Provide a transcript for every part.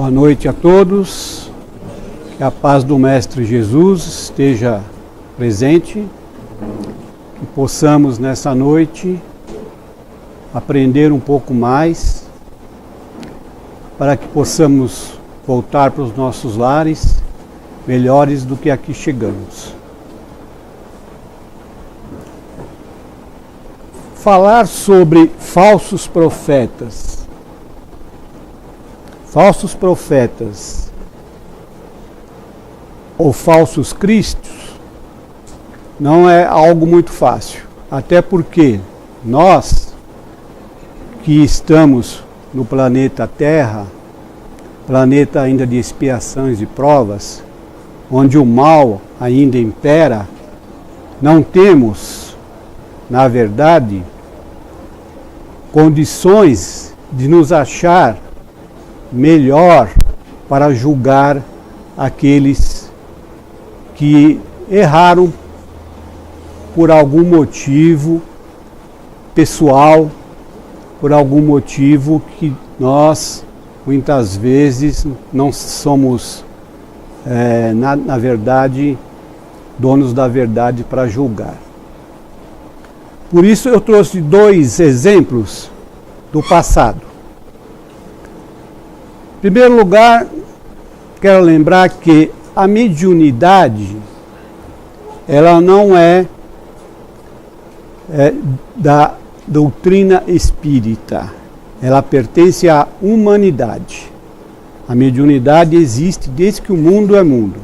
Boa noite a todos, que a paz do Mestre Jesus esteja presente, que possamos nessa noite aprender um pouco mais, para que possamos voltar para os nossos lares melhores do que aqui chegamos. Falar sobre falsos profetas. Falsos profetas ou falsos cristos não é algo muito fácil, até porque nós que estamos no planeta Terra, planeta ainda de expiações e provas, onde o mal ainda impera, não temos, na verdade, condições de nos achar melhor para julgar aqueles que erraram por algum motivo pessoal, por algum motivo que nós muitas vezes não somos, na verdade, donos da verdade para julgar. Por isso eu trouxe dois exemplos do passado. Em primeiro lugar, quero lembrar que a mediunidade, ela não é da doutrina espírita, ela pertence à humanidade. A mediunidade existe desde que o mundo é mundo.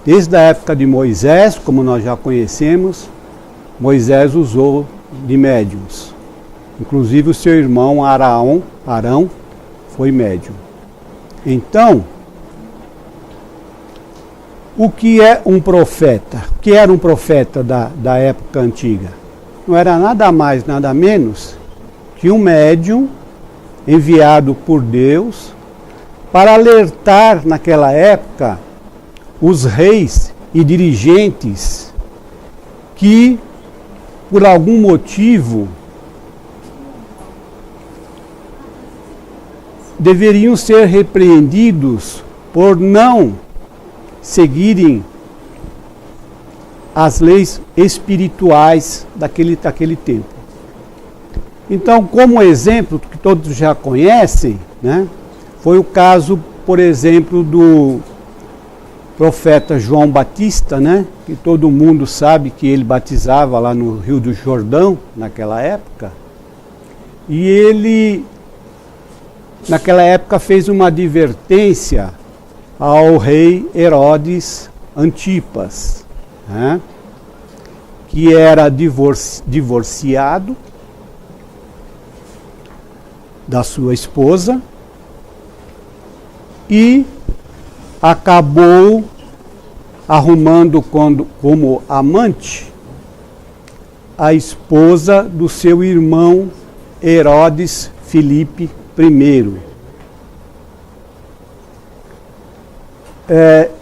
Desde a época de Moisés, como nós já conhecemos, Moisés usou de médiuns. Inclusive o seu irmão Arão foi médium. Então, o que é um profeta? O que era um profeta da época antiga? Não era nada mais, nada menos que um médium enviado por Deus para alertar naquela época os reis e dirigentes que, por algum motivo, deveriam ser repreendidos por não seguirem as leis espirituais daquele tempo. Então, como exemplo, que todos já conhecem, foi o caso, por exemplo, do profeta João Batista, que todo mundo sabe que ele batizava lá no Rio do Jordão, naquela época, e ele, naquela época, fez uma advertência ao rei Herodes Antipas, que era divorciado da sua esposa e acabou arrumando como amante a esposa do seu irmão Herodes Filipe I.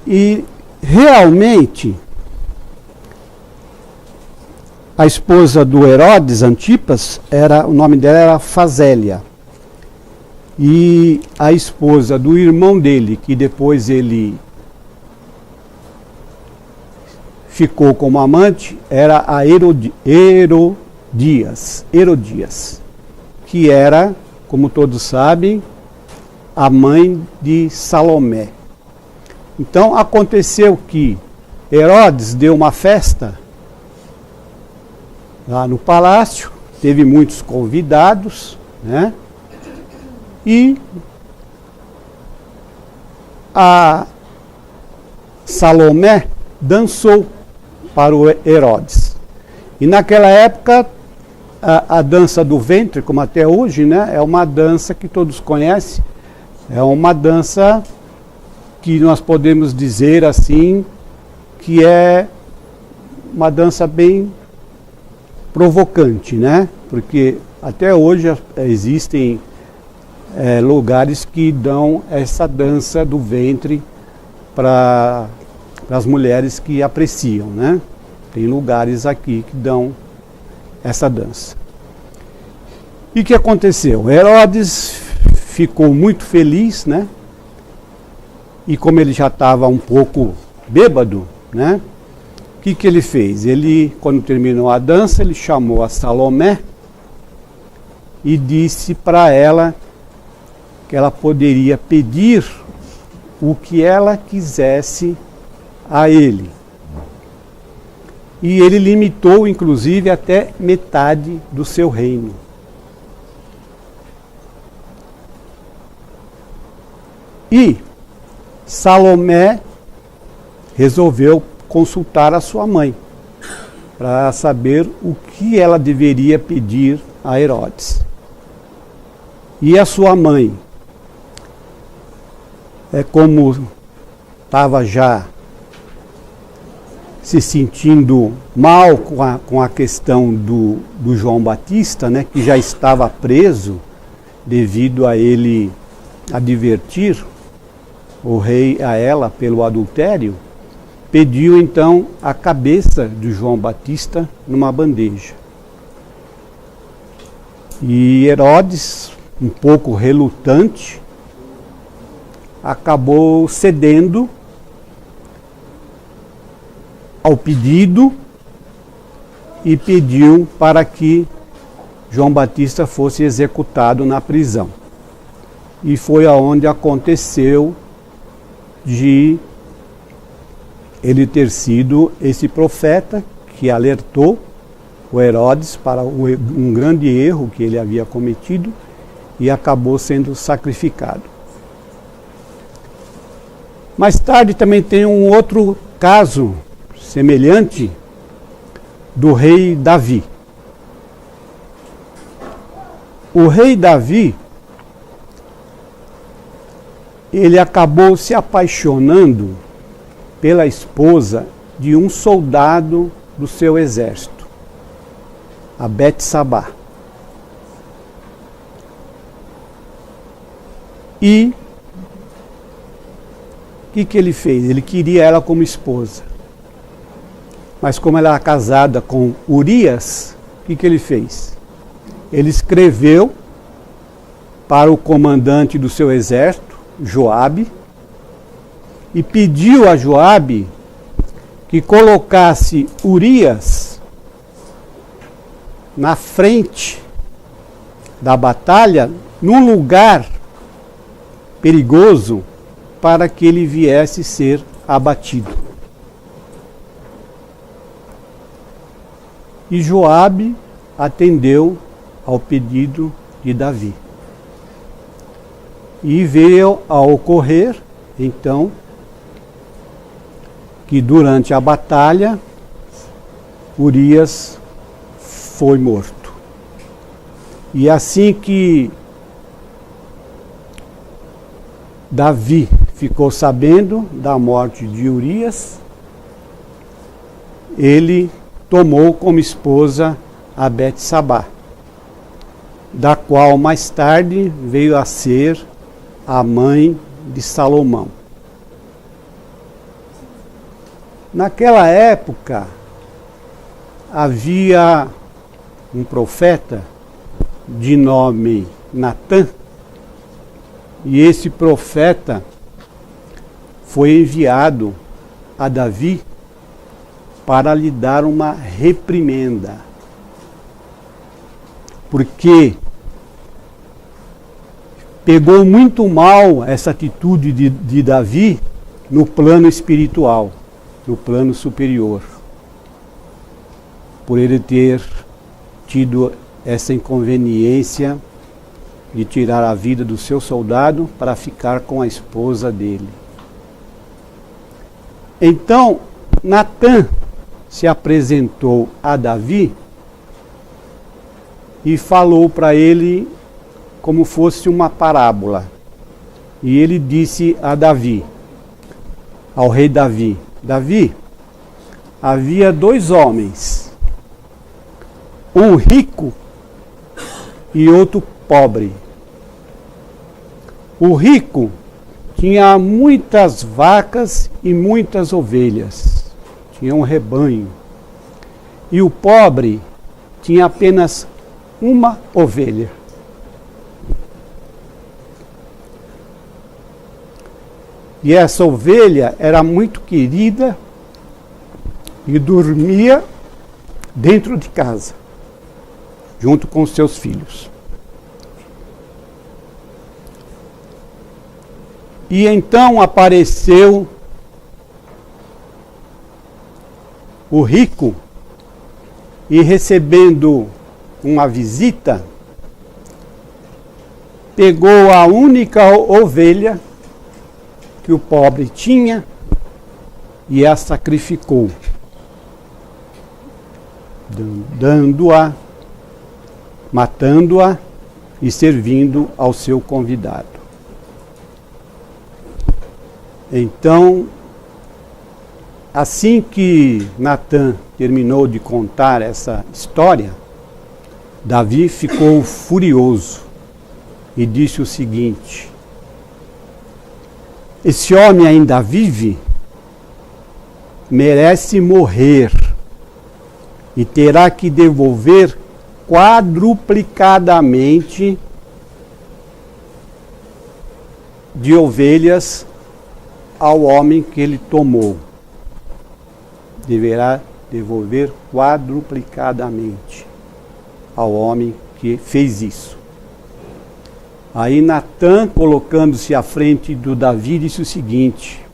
E realmente a esposa do Herodes Antipas, o nome dela era Fazélia. E a esposa do irmão dele, que depois ele ficou como amante, era a Herodias, que era, como todos sabem, a mãe de Salomé. Então aconteceu que Herodes deu uma festa lá no palácio, teve muitos convidados, e a Salomé dançou para o Herodes. E naquela época, a dança do ventre, como até hoje, é uma dança que todos conhecem, é uma dança que nós podemos dizer assim, que é uma dança bem provocante, porque até hoje existem lugares que dão essa dança do ventre para as mulheres que apreciam, Tem lugares aqui que dão essa dança. E o que aconteceu? Herodes ficou muito feliz, né? E como ele já estava um pouco bêbado, né? O que ele fez? Ele, quando terminou a dança, ele chamou a Salomé e disse para ela que ela poderia pedir o que ela quisesse a ele. E ele limitou, inclusive, até metade do seu reino. E Salomé resolveu consultar a sua mãe para saber o que ela deveria pedir a Herodes. E a sua mãe, como estava já se sentindo mal com a questão do João Batista, né, que já estava preso devido a ele advertir o rei a ela pelo adultério, pediu então a cabeça de João Batista numa bandeja. E Herodes, um pouco relutante, acabou cedendo ao pedido e pediu para que João Batista fosse executado na prisão. E foi aonde aconteceu de ele ter sido esse profeta que alertou o Herodes para um grande erro que ele havia cometido e acabou sendo sacrificado. Mais tarde também tem um outro caso semelhante do rei Davi. O rei Davi, ele acabou se apaixonando pela esposa de um soldado do seu exército, a Betsabá. E o que ele fez? Ele queria ela como esposa. Mas como ela era casada com Urias, o que ele fez? Ele escreveu para o comandante do seu exército, Joabe, e pediu a Joabe que colocasse Urias na frente da batalha, num lugar perigoso, para que ele viesse ser abatido. E Joabe atendeu ao pedido de Davi. E veio a ocorrer, então, que durante a batalha, Urias foi morto. E assim que Davi ficou sabendo da morte de Urias, ele tomou como esposa a Betsabá, da qual mais tarde veio a ser a mãe de Salomão. Naquela época, havia um profeta de nome Natã, e esse profeta foi enviado a Davi para lhe dar uma reprimenda, porque pegou muito mal essa atitude de Davi no plano espiritual, no plano superior, por ele ter tido essa inconveniência de tirar a vida do seu soldado para ficar com a esposa dele. Então, Natã se apresentou a Davi e falou para ele como fosse uma parábola. E ele disse a Davi, ao rei Davi: Davi, havia dois homens, um rico e outro pobre. O rico tinha muitas vacas e muitas ovelhas, tinha um rebanho. E o pobre tinha apenas uma ovelha. E essa ovelha era muito querida e dormia dentro de casa, junto com os seus filhos. E então apareceu o rico e, recebendo uma visita, pegou a única ovelha que o pobre tinha e a sacrificou, dando-a, matando-a e servindo ao seu convidado. Então, assim que Natã terminou de contar essa história, Davi ficou furioso e disse o seguinte: esse homem ainda vive? Merece morrer e terá que devolver quadruplicadamente de ovelhas ao homem que ele tomou. Deverá devolver quadruplicadamente ao homem que fez isso. Aí Natã, colocando-se à frente do Davi, disse o seguinte: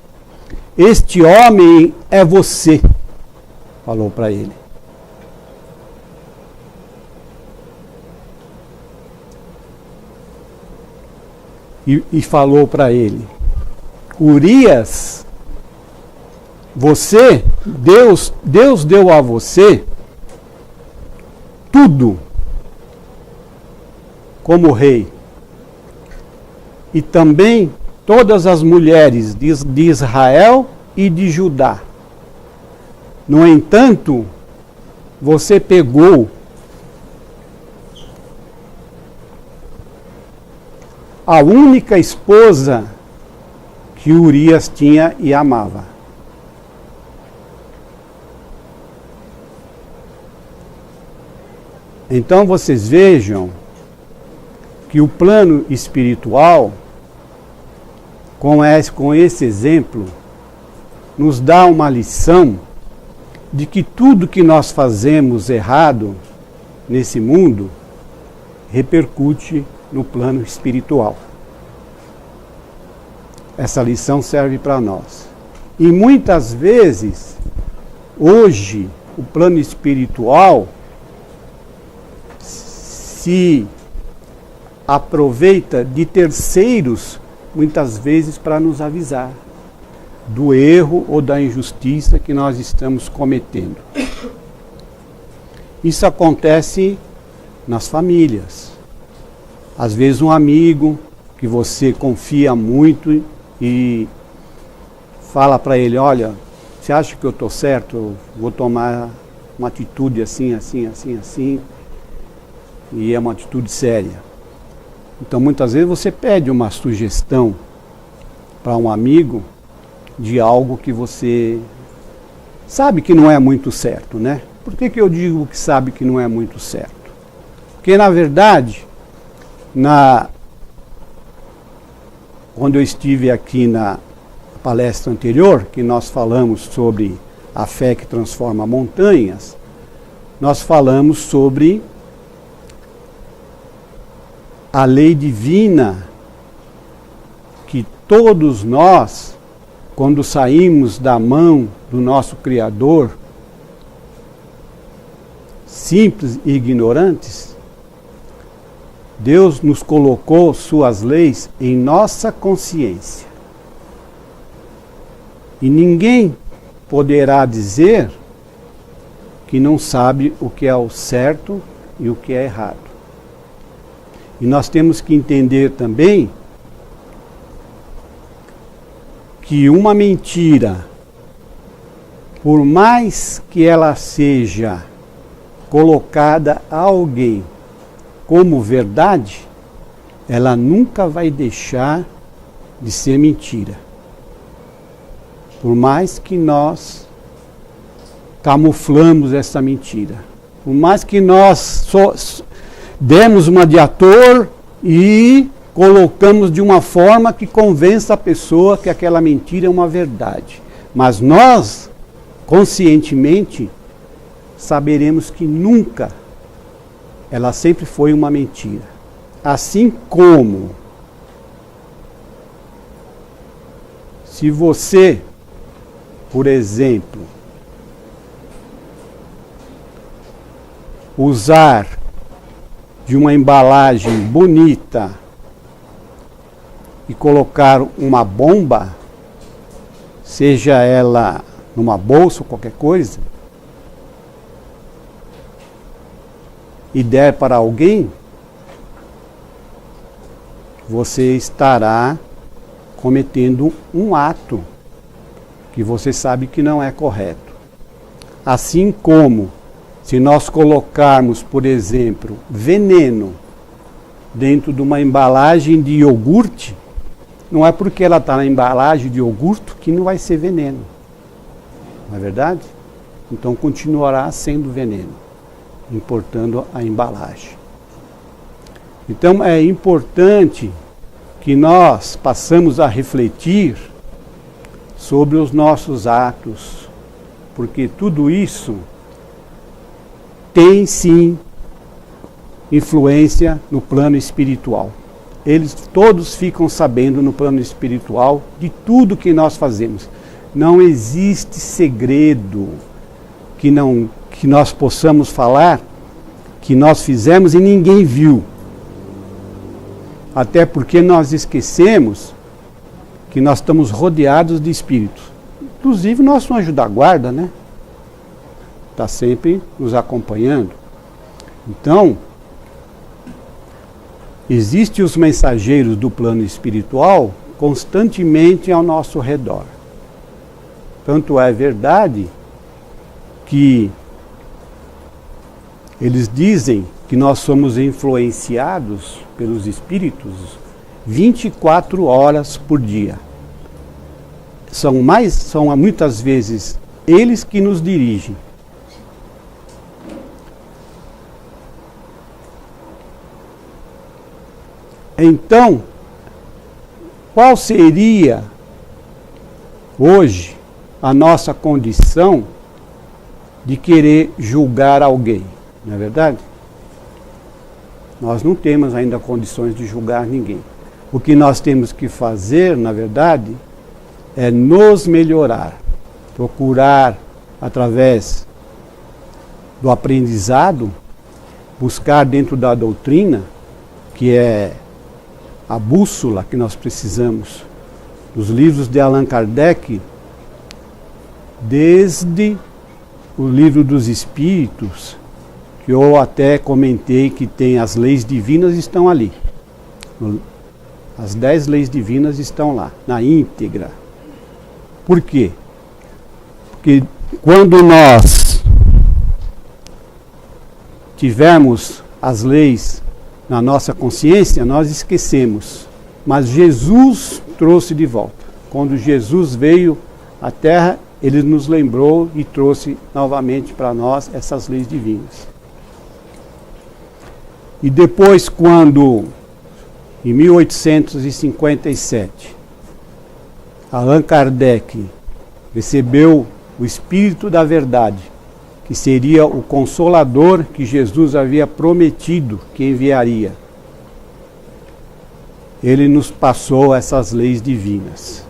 este homem é você, falou para ele. E falou para ele: Urias, você, Deus deu a você tudo como rei. E também todas as mulheres de Israel e de Judá. No entanto, você pegou a única esposa que Urias tinha e amava. Então vocês vejam que o plano espiritual, com esse exemplo, nos dá uma lição de que tudo que nós fazemos errado nesse mundo repercute no plano espiritual. Essa lição serve para nós. E muitas vezes, hoje, o plano espiritual se aproveita de terceiros, muitas vezes, para nos avisar do erro ou da injustiça que nós estamos cometendo. Isso acontece nas famílias. Às vezes um amigo que você confia muito e fala para ele: olha, você acha que eu estou certo? Eu vou tomar uma atitude assim, assim, assim, assim. E é uma atitude séria. Então muitas vezes você pede uma sugestão para um amigo de algo que você sabe que não é muito certo, né? Por que eu digo que sabe que não é muito certo? Porque na verdade, quando eu estive aqui na palestra anterior, que nós falamos sobre a fé que transforma montanhas, nós falamos sobre a lei divina que todos nós, quando saímos da mão do nosso Criador, simples e ignorantes, Deus nos colocou suas leis em nossa consciência. E ninguém poderá dizer que não sabe o que é o certo e o que é errado. E nós temos que entender também que uma mentira, por mais que ela seja colocada a alguém como verdade, ela nunca vai deixar de ser mentira. Por mais que nós camuflamos essa mentira, por mais que nós demos uma de ator e colocamos de uma forma que convença a pessoa que aquela mentira é uma verdade. Mas nós, conscientemente, saberemos que nunca ela sempre foi uma mentira. Assim como se você, por exemplo, usar de uma embalagem bonita e colocar uma bomba, seja ela numa bolsa ou qualquer coisa, e der para alguém, você estará cometendo um ato que você sabe que não é correto. Assim como se nós colocarmos, por exemplo, veneno dentro de uma embalagem de iogurte, não é porque ela está na embalagem de iogurte que não vai ser veneno. Não é verdade? Então continuará sendo veneno, importando a embalagem. Então é importante que nós passamos a refletir sobre os nossos atos, porque tudo isso tem sim influência no plano espiritual. Eles todos ficam sabendo no plano espiritual de tudo que nós fazemos. Não existe segredo que nós possamos falar que nós fizemos e ninguém viu. Até porque nós esquecemos que nós estamos rodeados de espíritos. Inclusive nosso anjo da guarda, né? Está sempre nos acompanhando. Então, existem os mensageiros do plano espiritual constantemente ao nosso redor. Tanto é verdade que eles dizem que nós somos influenciados pelos espíritos 24 horas por dia. São muitas vezes eles que nos dirigem. Então, qual seria hoje a nossa condição de querer julgar alguém? Não é verdade? Nós não temos ainda condições de julgar ninguém. O que nós temos que fazer, na verdade, é nos melhorar. Procurar, através do aprendizado, buscar dentro da doutrina, que é a bússola que nós precisamos, dos livros de Allan Kardec, desde o livro dos Espíritos, que eu até comentei que tem as leis divinas, estão ali. As 10 leis divinas estão lá, na íntegra. Por quê? Porque quando nós tivermos as leis na nossa consciência, nós esquecemos. Mas Jesus trouxe de volta. Quando Jesus veio à Terra, Ele nos lembrou e trouxe novamente para nós essas leis divinas. E depois, quando, em 1857, Allan Kardec recebeu o Espírito da Verdade, que seria o Consolador que Jesus havia prometido que enviaria, ele nos passou essas leis divinas.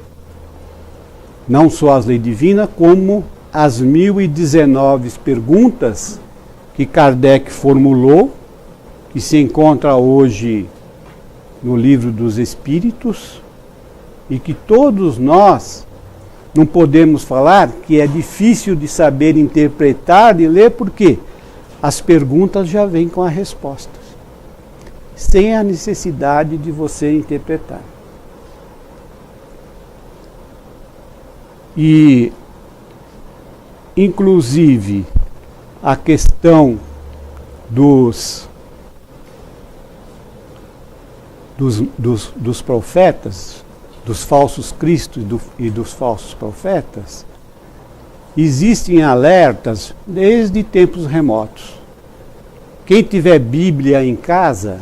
Não só as leis divinas, como as 1019 perguntas que Kardec formulou, que se encontra hoje no Livro dos Espíritos, e que todos nós não podemos falar que é difícil de saber interpretar e ler, porque as perguntas já vêm com as respostas, sem a necessidade de você interpretar. E, inclusive, a questão dos profetas, dos falsos cristos e dos falsos profetas, existem alertas desde tempos remotos. Quem tiver Bíblia em casa,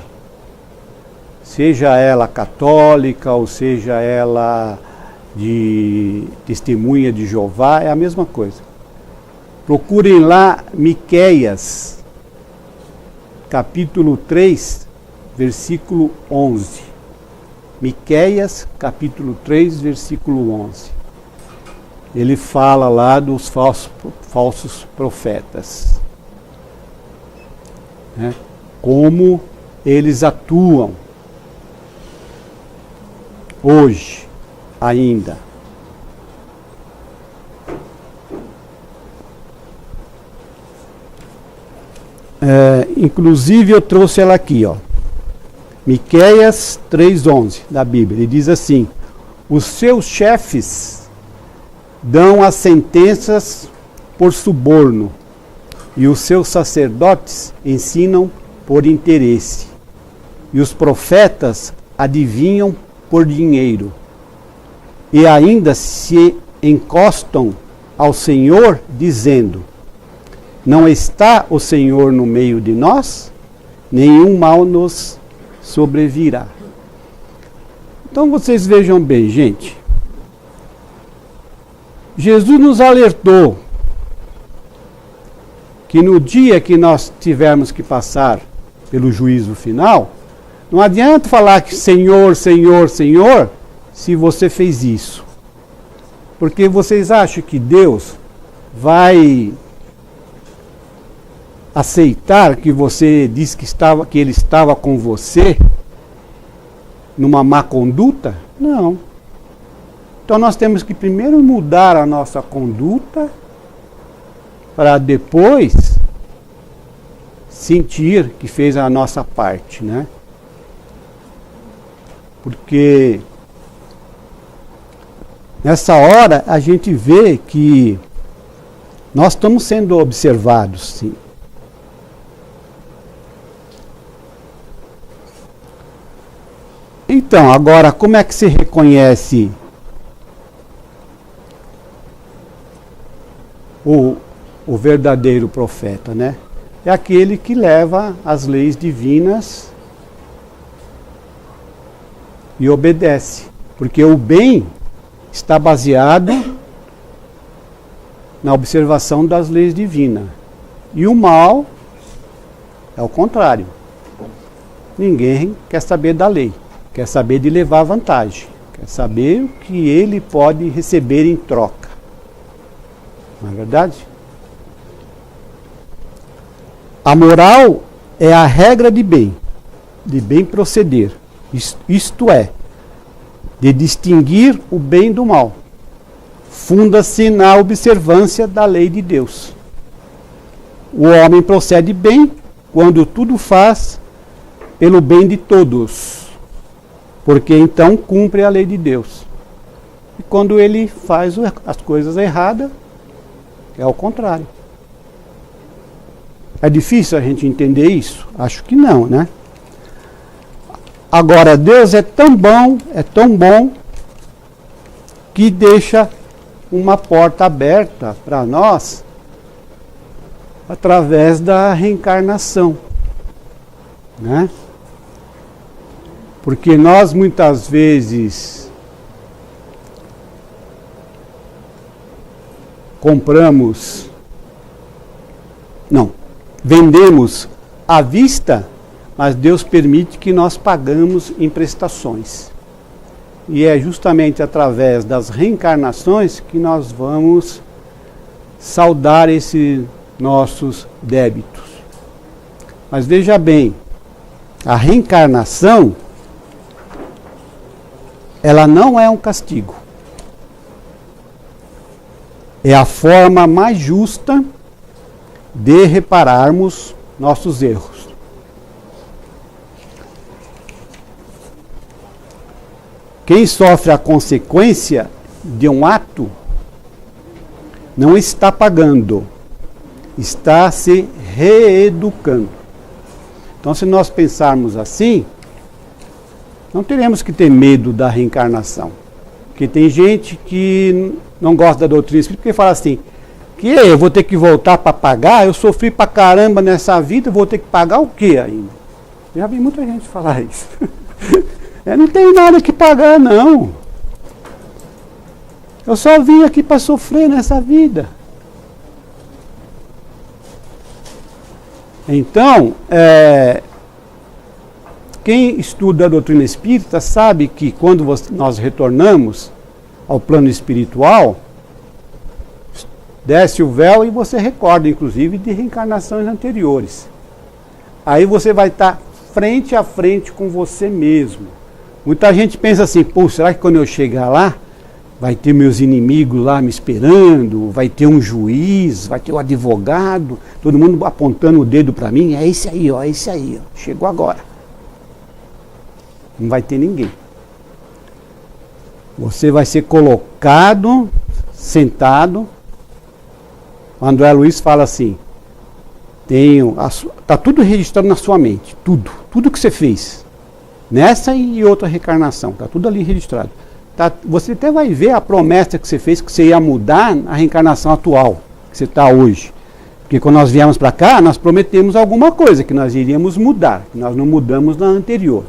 seja ela católica ou seja ela de testemunha de Jeová, é a mesma coisa. Procurem lá Miqueias, capítulo 3, versículo 11. Miqueias, capítulo 3, versículo 11. Ele fala lá dos falsos profetas, né? Como eles atuam hoje ainda. Inclusive eu trouxe ela aqui, ó. Miqueias 3:11 da Bíblia. Ele diz assim: os seus chefes dão as sentenças por suborno, e os seus sacerdotes ensinam por interesse, e os profetas adivinham por dinheiro, e ainda se encostam ao Senhor, dizendo: não está o Senhor no meio de nós? Nenhum mal nos sobrevirá. Então vocês vejam bem, gente. Jesus nos alertou que no dia que nós tivermos que passar pelo juízo final, não adianta falar que Senhor, Senhor, Senhor, se você fez isso. Porque vocês acham que Deus vai aceitar que você disse que ele estava com você numa má conduta? Não. Então nós temos que primeiro mudar a nossa conduta para depois sentir que fez a nossa parte, né? Porque nessa hora a gente vê que nós estamos sendo observados, sim. Então, agora, como é que se reconhece o verdadeiro profeta, né? É aquele que leva as leis divinas e obedece. Porque o bem está baseado na observação das leis divinas. E o mal é o contrário. Ninguém quer saber da lei. Quer saber de levar vantagem. Quer saber o que ele pode receber em troca. Não é verdade? A moral é a regra de bem proceder. Isto é, de distinguir o bem do mal. Funda-se na observância da lei de Deus. O homem procede bem quando tudo faz pelo bem de todos. Porque então cumpre a lei de Deus. E quando ele faz as coisas erradas, é o contrário. É difícil a gente entender isso? Acho que não, né? Agora, Deus é tão bom, que deixa uma porta aberta para nós através da reencarnação, né? Porque nós muitas vezes vendemos à vista, mas Deus permite que nós pagamos em prestações. E é justamente através das reencarnações que nós vamos saldar esses nossos débitos. Mas veja bem, a reencarnação, ela não é um castigo. É a forma mais justa de repararmos nossos erros. Quem sofre a consequência de um ato não está pagando, está se reeducando. Então, se nós pensarmos assim, não teremos que ter medo da reencarnação. Porque tem gente que não gosta da doutrina espírita, porque fala assim, que eu vou ter que voltar para pagar, eu sofri pra caramba nessa vida, vou ter que pagar o quê ainda? Já vi muita gente falar isso. Eu não tenho nada que pagar, não. Eu só vim aqui para sofrer nessa vida. Então, quem estuda a doutrina espírita sabe que quando nós retornamos ao plano espiritual, desce o véu e você recorda, inclusive, de reencarnações anteriores. Aí você vai estar frente a frente com você mesmo. Muita gente pensa assim, pô, será que quando eu chegar lá, vai ter meus inimigos lá me esperando, vai ter um juiz, vai ter um advogado, todo mundo apontando o dedo para mim, é esse aí, ó, chegou agora. Não vai ter ninguém. Você vai ser colocado, sentado. O André Luiz fala assim, está tudo registrado na sua mente, tudo que você fez, nessa e outra reencarnação, está tudo ali registrado. Você até vai ver a promessa que você fez, que você ia mudar a reencarnação atual, que você está hoje. Porque quando nós viemos para cá, nós prometemos alguma coisa, que nós iríamos mudar, que nós não mudamos na anterior.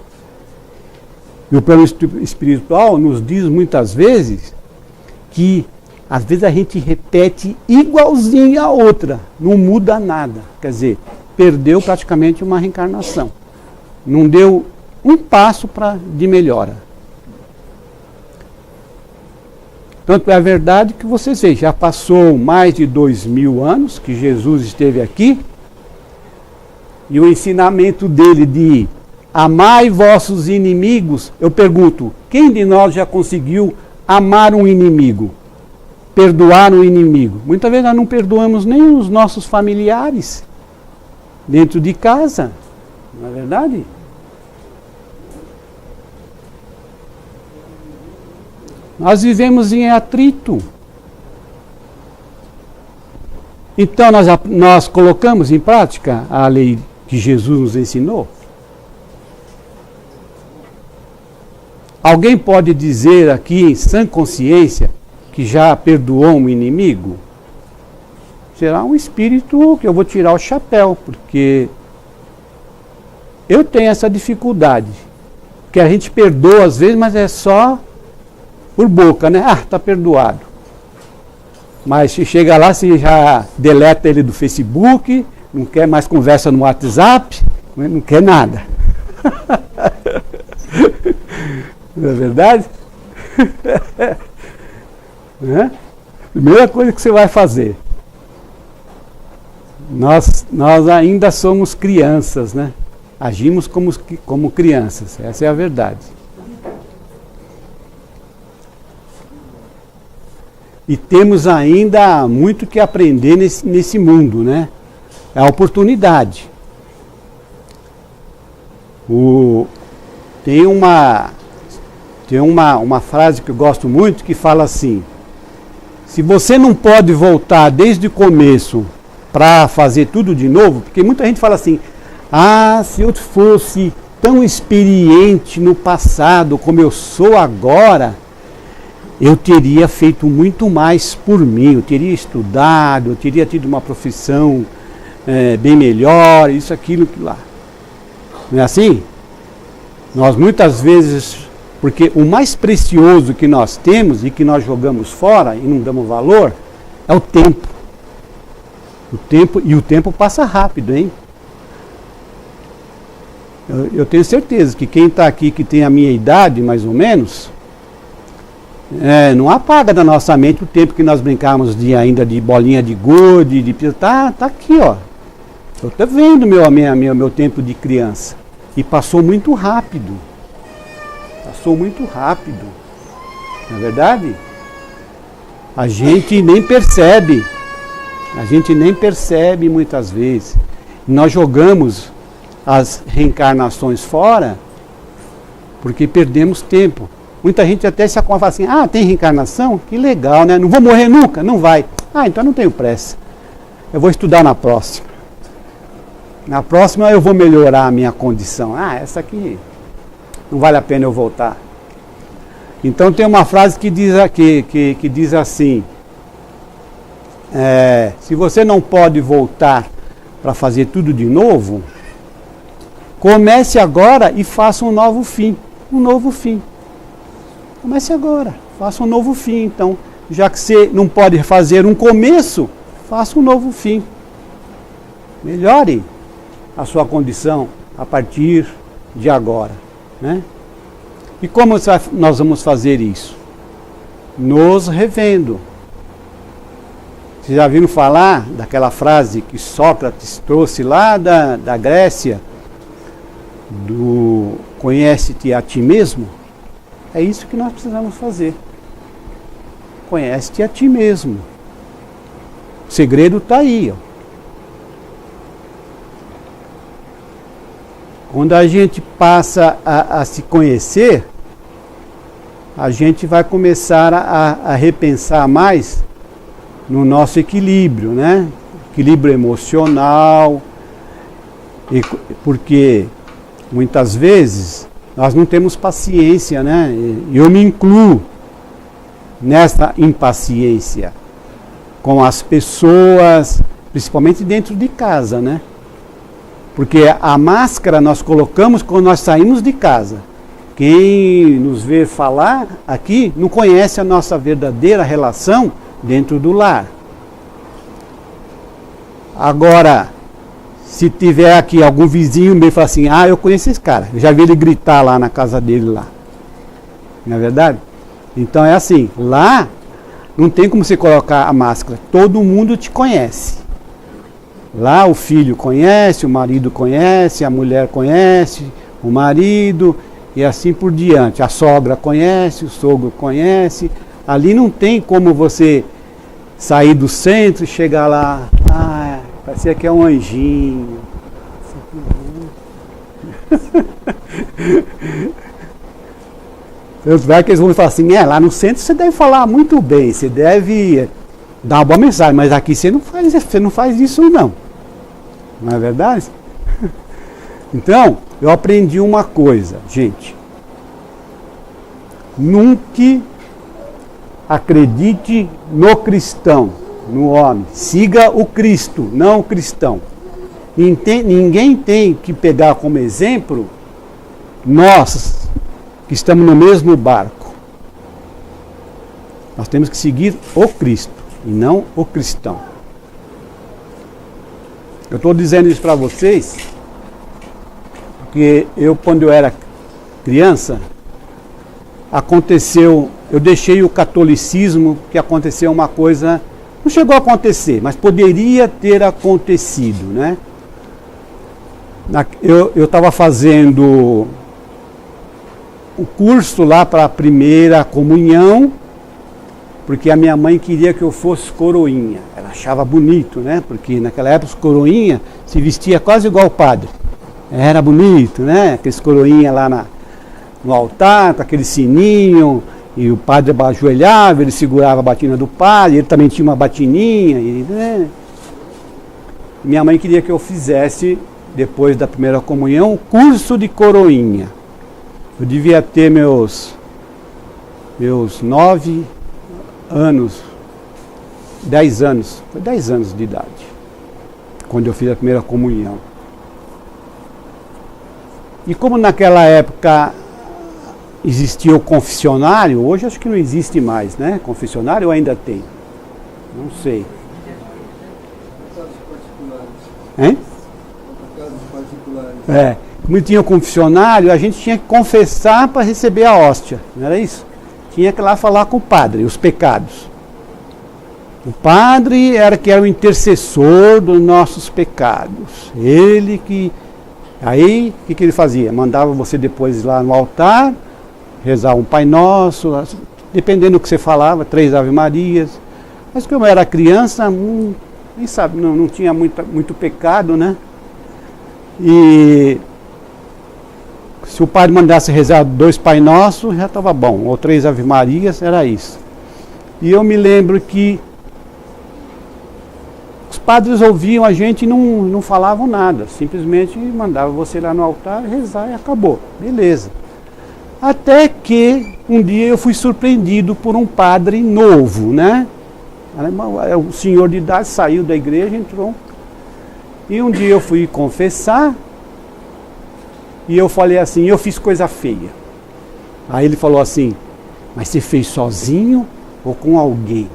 E o plano espiritual nos diz muitas vezes que, às vezes, a gente repete igualzinho a outra, não muda nada. Quer dizer, perdeu praticamente uma reencarnação. Não deu um passo de melhora. Tanto é a verdade que vocês veem, já passou mais de 2000 anos que Jesus esteve aqui, e o ensinamento dele de amai vossos inimigos, eu pergunto, quem de nós já conseguiu amar um inimigo? Perdoar um inimigo? Muitas vezes nós não perdoamos nem os nossos familiares dentro de casa, não é verdade? Nós vivemos em atrito. Então nós colocamos em prática a lei que Jesus nos ensinou? Alguém pode dizer aqui em sã consciência que já perdoou um inimigo? Será um espírito que eu vou tirar o chapéu, porque eu tenho essa dificuldade. Que a gente perdoa às vezes, mas é só por boca, né? Ah, está perdoado. Mas se chega lá, você já deleta ele do Facebook, não quer mais conversa no WhatsApp, não quer nada. Não é verdade? Primeira coisa que você vai fazer. Nós ainda somos crianças, né? Agimos como crianças, essa é a verdade. E temos ainda muito que aprender nesse mundo, né? É a oportunidade. Tem uma frase que eu gosto muito que fala assim: se você não pode voltar desde o começo para fazer tudo de novo, porque muita gente fala assim, se eu fosse tão experiente no passado como eu sou agora, eu teria feito muito mais por mim, eu teria estudado, eu teria tido uma profissão bem melhor, isso, aquilo, que lá. Não é assim? Nós muitas vezes, porque o mais precioso que nós temos e que nós jogamos fora e não damos valor, é o tempo. E o tempo passa rápido, hein? Eu tenho certeza que quem está aqui, que tem a minha idade, mais ou menos, não apaga da nossa mente o tempo que nós brincávamos ainda de bolinha de gude, tá aqui, ó. Eu estou vendo meu tempo de criança. E passou muito rápido. Passou muito rápido. Não é verdade? A gente nem percebe. A gente nem percebe muitas vezes. Nós jogamos as reencarnações fora porque perdemos tempo. Muita gente até se fala assim, tem reencarnação? Que legal, né? Não vou morrer nunca? Não vai. Então não tenho pressa. Eu vou estudar na próxima. Na próxima eu vou melhorar a minha condição. Essa aqui não vale a pena eu voltar. Então tem uma frase que diz assim, se você não pode voltar para fazer tudo de novo, Comece agora e faça um novo fim. Um novo fim. Comece agora, faça um novo fim. Então, já que você não pode fazer um começo, faça um novo fim. Melhore a sua condição a partir de agora, né? E como nós vamos fazer isso? Nos revendo. Vocês já viram falar daquela frase que Sócrates trouxe lá da Grécia, do conhece-te a ti mesmo? É isso que nós precisamos fazer. Conhece-te a ti mesmo. O segredo está aí, ó. Quando a gente passa a se conhecer, a gente vai começar a repensar mais no nosso equilíbrio, né? Equilíbrio emocional, porque muitas vezes nós não temos paciência, né? Eu me incluo nessa impaciência com as pessoas, principalmente dentro de casa, né? Porque a máscara nós colocamos quando nós saímos de casa. Quem nos vê falar aqui não conhece a nossa verdadeira relação dentro do lar. Agora, se tiver aqui algum vizinho meio fala assim, eu conheço esse cara, eu já vi ele gritar lá na casa dele lá. Não é verdade? Então é assim, lá não tem como você colocar a máscara, todo mundo te conhece. Lá o filho conhece, o marido conhece, a mulher conhece, o marido e assim por diante. A sogra conhece, o sogro conhece. Ali não tem como você sair do centro e chegar lá, parecia que é um anjinho. Vai que eles vão falar assim, lá no centro você deve falar muito bem, você deve dar uma boa mensagem, mas aqui você não faz isso não. Não é verdade? Então, eu aprendi uma coisa, gente. Nunca acredite no cristão, no homem. Siga o Cristo, não o cristão. Ninguém tem que pegar como exemplo nós, que estamos no mesmo barco. Nós temos que seguir o Cristo e não o cristão. Eu estou dizendo isso para vocês porque quando eu era criança, eu deixei o catolicismo, que aconteceu uma coisa, não chegou a acontecer, mas poderia ter acontecido, né? Eu estava fazendo o curso lá para a primeira comunhão, porque a minha mãe queria que eu fosse coroinha. Ela achava bonito, né? Porque naquela época os coroinha se vestia quase igual o padre. Era bonito, né? Aqueles coroinha lá no altar, com aquele sininho, e o padre ajoelhava, ele segurava a batina do padre, ele também tinha uma batininha. Né? Minha mãe queria que eu fizesse, depois da primeira comunhão, o curso de coroinha. Eu devia ter meus 9 anos, 10 anos, foi 10 anos de idade, quando eu fiz a primeira comunhão. E como naquela época existia o confessionário, hoje acho que não existe mais, né? Confessionário ainda tem, não sei. Hein? Como tinha o confessionário, a gente tinha que confessar para receber a hóstia, não era isso? Tinha que ir lá falar com o padre, os pecados. O padre era o intercessor dos nossos pecados. Ele que... Aí, o que ele fazia? Mandava você depois lá no altar, rezar um Pai Nosso, dependendo do que você falava, 3 Ave Marias. Mas como eu era criança, nem sabe, não tinha muito pecado, né? E se o padre mandasse rezar 2 Pai Nosso, já estava bom, ou 3 Ave Marias, era isso. E eu me lembro que os padres ouviam a gente e não falavam nada, simplesmente mandavam você lá no altar rezar e acabou, beleza. Até que um dia eu fui surpreendido por um padre novo, né? O senhor de idade saiu da igreja, entrou. E um dia eu fui confessar e eu falei assim, eu fiz coisa feia. Aí ele falou assim, mas você fez sozinho ou com alguém?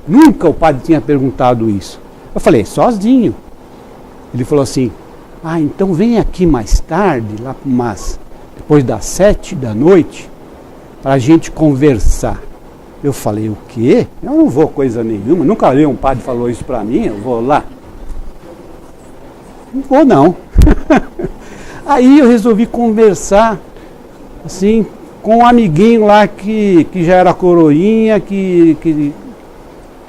Nunca o padre tinha perguntado isso. Eu falei, sozinho. Ele falou assim, então vem aqui mais tarde, lá depois das 7 da noite, para a gente conversar. Eu falei, o quê? Eu não vou coisa nenhuma, nunca vi um padre falou isso para mim, eu vou lá. Não vou não. Aí eu resolvi conversar, assim, com um amiguinho lá que já era coroinha, que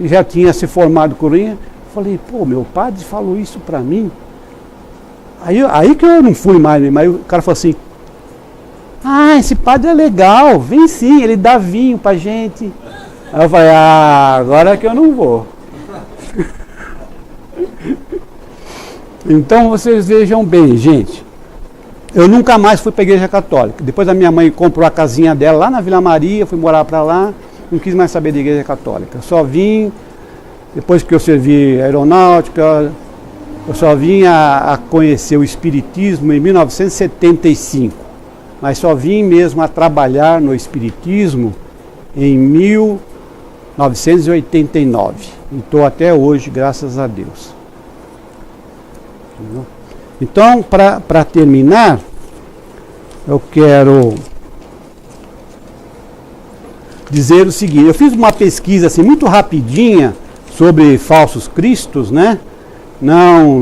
já tinha se formado coroinha. Falei, pô, meu padre falou isso pra mim. Aí que eu não fui mais, mas o cara falou assim, esse padre é legal, vem sim, ele dá vinho pra gente. Aí eu falei, agora que eu não vou. Então vocês vejam bem, gente. Eu nunca mais fui para a igreja católica. Depois a minha mãe comprou a casinha dela lá na Vila Maria, fui morar para lá, não quis mais saber de igreja católica. Só vim, depois que eu servi aeronáutica, eu só vim a conhecer o espiritismo em 1975. Mas só vim mesmo a trabalhar no espiritismo em 1989. E estou até hoje, graças a Deus. Então, para terminar, eu quero dizer o seguinte, eu fiz uma pesquisa assim, muito rapidinha sobre falsos cristos, né? Não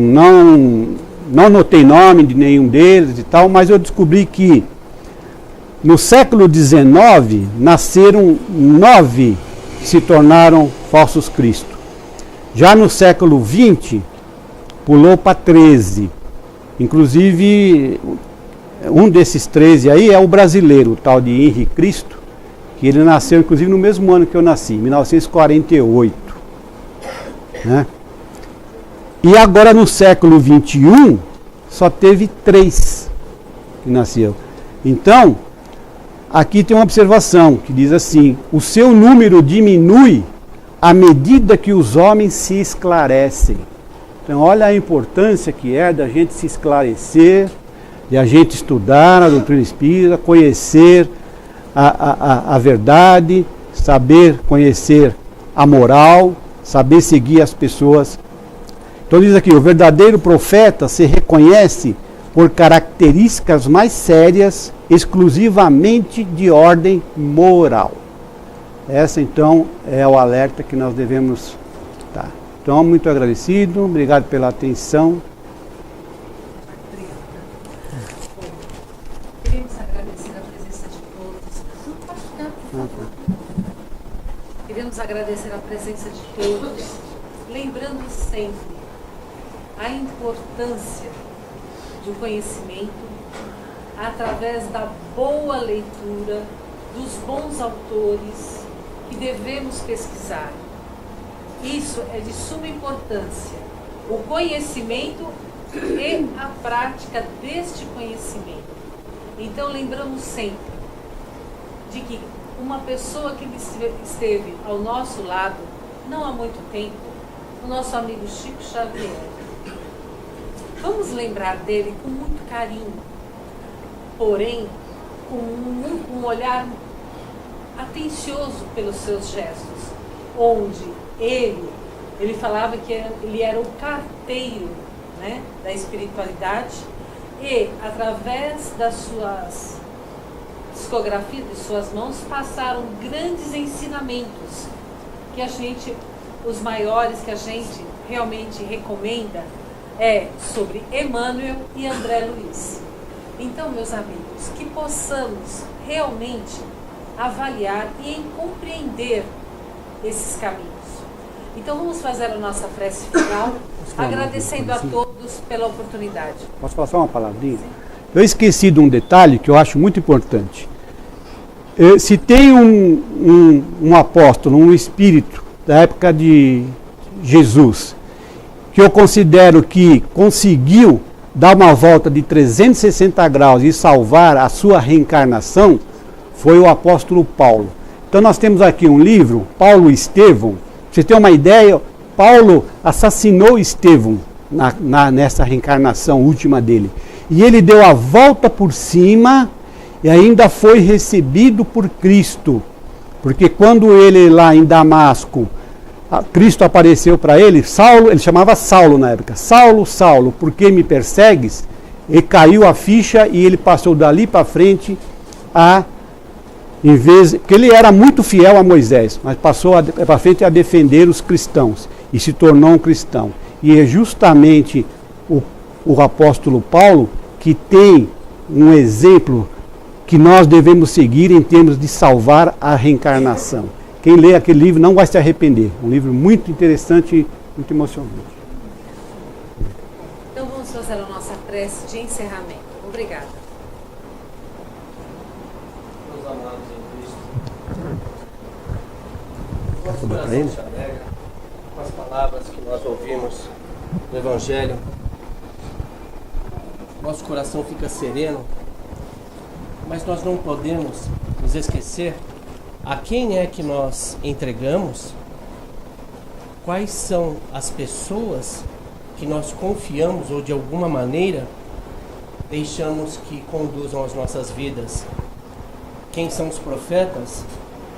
notei nome de nenhum deles e tal, mas eu descobri que no século XIX nasceram 9 que se tornaram falsos cristos. Já no século XX, pulou para 13. Inclusive, um desses 13 aí é o brasileiro, o tal de Henrique Cristo, que ele nasceu inclusive no mesmo ano que eu nasci, 1948. Né? E agora no século XXI, só teve 3 que nasceu. Então, aqui tem uma observação que diz assim, o seu número diminui à medida que os homens se esclarecem. Então, olha a importância que é da gente se esclarecer, de a gente estudar a doutrina espírita, conhecer a verdade, saber conhecer a moral, saber seguir as pessoas. Então, diz aqui, o verdadeiro profeta se reconhece por características mais sérias, exclusivamente de ordem moral. Essa, então, é o alerta que nós devemos dar. Então, muito agradecido, obrigado pela atenção. Queremos agradecer a presença de todos. Queremos agradecer a presença de todos, lembrando sempre a importância do conhecimento através da boa leitura, dos bons autores que devemos pesquisar. Isso é de suma importância, o conhecimento e a prática deste conhecimento. Então lembramos sempre de que uma pessoa que esteve ao nosso lado, não há muito tempo, o nosso amigo Chico Xavier. Vamos lembrar dele com muito carinho, porém com um olhar atencioso pelos seus gestos, onde ele falava que ele era o carteiro, né, da espiritualidade, e através das suas psicografias, de suas mãos, passaram grandes ensinamentos que a gente, os maiores que a gente realmente recomenda é sobre Emmanuel e André Luiz. Então, meus amigos, que possamos realmente avaliar e compreender esses caminhos. Então vamos fazer a nossa prece final, agradecendo a todos pela oportunidade. Posso falar só uma palavrinha? Eu esqueci de um detalhe que eu acho muito importante. Se tem um apóstolo, um espírito da época de Jesus, que eu considero que conseguiu dar uma volta de 360 graus e salvar a sua reencarnação, foi o apóstolo Paulo. Então nós temos aqui um livro, Paulo e Estevão. Pra você ter uma ideia, Paulo assassinou Estevão nessa reencarnação última dele. e ele deu a volta por cima e ainda foi recebido por Cristo. Porque quando ele lá em Damasco, Cristo apareceu para ele, Saulo, ele chamava Saulo na época, Saulo, Saulo, por que me persegues? E caiu a ficha e ele passou dali para frente porque ele era muito fiel a Moisés, mas passou para frente a defender os cristãos e se tornou um cristão. E é justamente o apóstolo Paulo que tem um exemplo que nós devemos seguir em termos de salvar a reencarnação. Quem lê aquele livro não vai se arrepender. Um livro muito interessante e muito emocionante. Então vamos fazer a nossa prece de encerramento. Obrigada. Meus amados em Cristo, nosso coração se alegra com as palavras que nós ouvimos do Evangelho. Nosso coração fica sereno, mas nós não podemos nos esquecer a quem é que nós entregamos, quais são as pessoas que nós confiamos ou de alguma maneira deixamos que conduzam as nossas vidas. Quem são os profetas,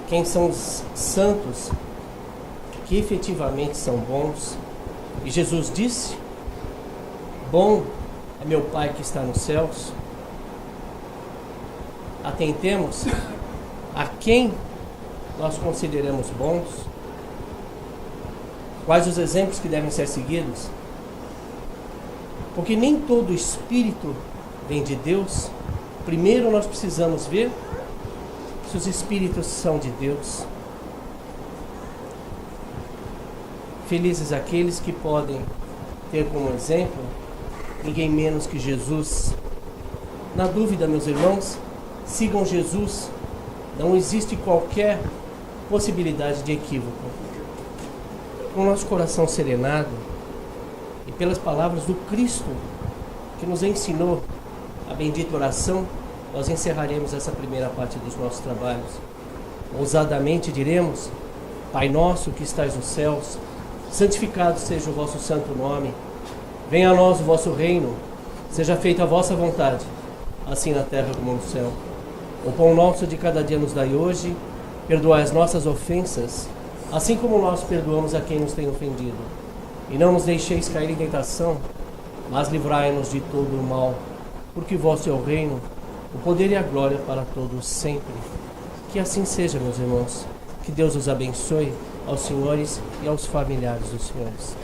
quem são os santos que efetivamente são bons. E Jesus disse: bom é meu Pai que está nos céus. Atentemos a quem nós consideramos bons, quais os exemplos que devem ser seguidos, porque nem todo espírito vem de Deus. Primeiro nós precisamos ver se os espíritos são de Deus. Felizes aqueles que podem ter como exemplo ninguém menos que Jesus. Na dúvida, meus irmãos, sigam Jesus. Não existe qualquer possibilidade de equívoco. Com o nosso coração serenado e pelas palavras do Cristo que nos ensinou a bendita oração, nós encerraremos essa primeira parte dos nossos trabalhos. Ousadamente diremos: Pai nosso que estais nos céus, santificado seja o vosso santo nome. Venha a nós o vosso reino, seja feita a vossa vontade, assim na terra como no céu. O pão nosso de cada dia nos dai hoje, perdoai as nossas ofensas, assim como nós perdoamos a quem nos tem ofendido. E não nos deixeis cair em tentação, mas livrai-nos de todo o mal, porque vosso é o reino, o poder e a glória para todos sempre. Que assim seja, meus irmãos. Que Deus os abençoe, aos senhores e aos familiares dos senhores.